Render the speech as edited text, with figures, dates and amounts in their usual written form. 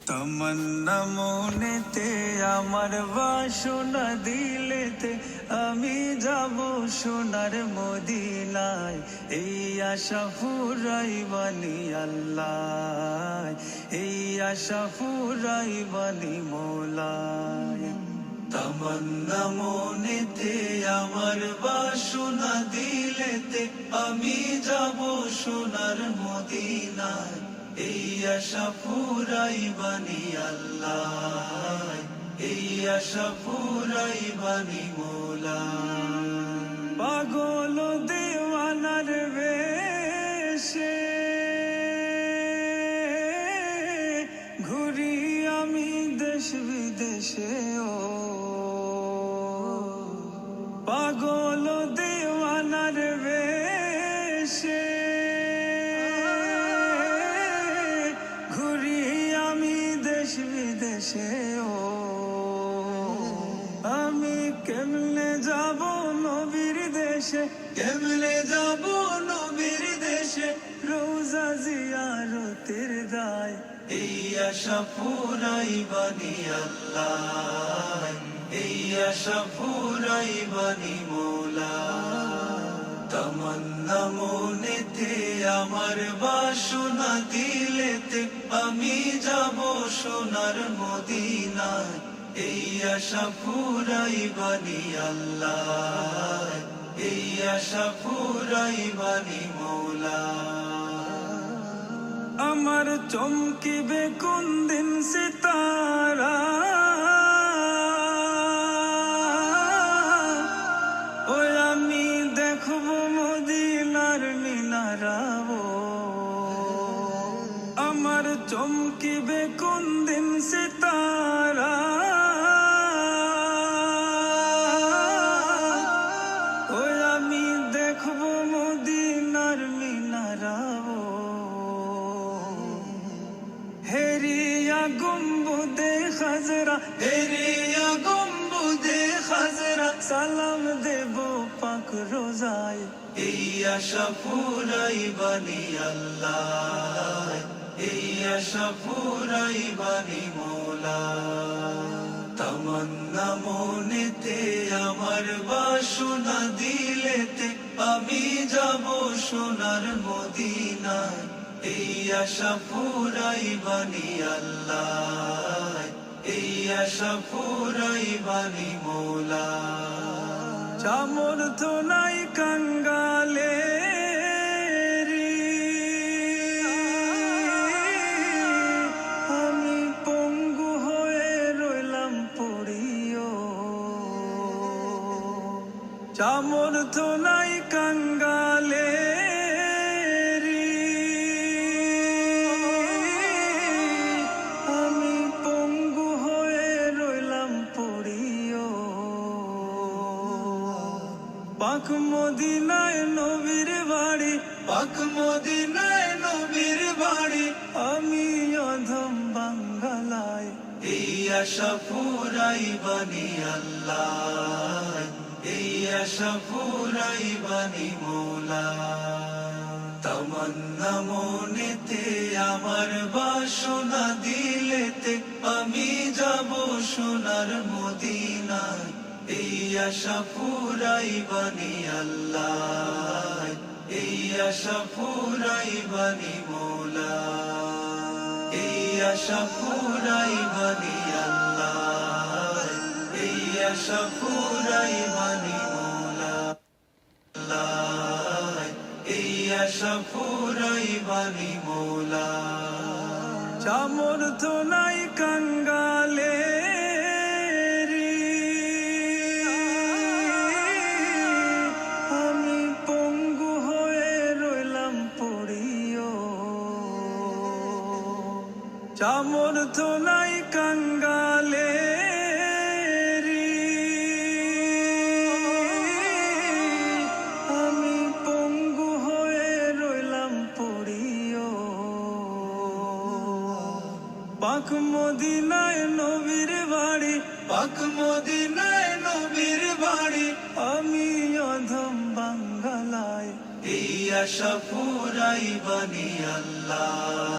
তমন্না মনেতে আমার বাসনা দিলেতে আমি যাব সোনার মদিনায়। এই আশা ফুরাইবানি আল্লাহ, এই আশা ফুরাইবানি মৌলায়। তমন্না মনেতে আমার বাসনা দিলেতে আমি যাব সোনার মদিনায়। এই আশা ফুরাইবানি আল্লাহ, এই আশা ফুরাইবানি মৌলা। পাগল দেওয়ানার বেশে ঘুরি আমি দেশ বিদেশে, ও পাগল দেওয়ানার বেশে বিদেশে, ও আমি কেমনে যাব নবীর দেশে, কেমনে যাব নবীর দেশে, রোজা জিয়ারতের দায়। এই আশা ফুরাইবানি আল্লাহ, এই আশা ফুরাইবানি মৌলা। তমন্না মনেতে আমার বাসনা দিলেতে আমি যাব সোনার মদিনায়। এই আশা ফুরাইবানি আল্লাহ, এই আশা ফুরাইবানি মৌলা। আমার চমকিবে কোন দিন সিতারা, ওই আমি দেখব মদিনার মিনারা। আমার চমকিবে কোন দিন সিতারা, ওই আমি দেখব মদিনার মিনারা। হেরিয়া গম্বুদে খাজরা, হেরিয়া গম্বুদে খাজরা, সালাম দেব পাক রোজায়। এই আশা ফুরাইবানি আল্লাহ, এই আশা ফুরাইবানি মৌলা। তমন্না মনেতে আমার বাসনা দিলেতে আমি যাব সোনার মদিনায়। এই আশা ফুরাইবানি আল্লাহ, এই আশা ফুরাইবানি মৌলা। সামর্থ্য নাই কাঙ্গালে আমি পঙ্গু হয়ে রইলাম পড়িও। সামর্থ্য নাই কাঙ্গালে আমি পঙ্গু হয়ে রইলাম পড়িও। পাক মদিনায় নবীর বাড়ি, পাক মদিনায় নবীর বাড়ি, আমি অধম বাঙ্গালায়। এই আশা ফুরাইবানি আল্লাহ, এই আশা ফুরাইবানি মৌলা। তমন্না মনেতে আমার বাসনা দিলেতে আমি যাব সোনার মদিনায়। এই আশা ফুরাইবানি আল্লাহ, এই আশা ফুরাইবানি মৌলা। এই আশা ফুরাইবানি আল্লাহ, এই আশা ফুরাইবানি মৌলা। এই আশা ফুরাইবানি মৌলা। সামর্থ্য নাই কাঙ্গালে আমি পঙ্গু হয়ে রইলাম পড়িও। সামর্থ্য নাই কাঙ্গালে আমি পঙ্গু হয়ে রইলাম পড়িও। পাক মদিনায় নবীর বাড়ি, পাক মদিনায় নবীর বাড়ি, আমি অধম বাঙ্গালায়। এই আশা ফুরাইবানি আল্লাহ।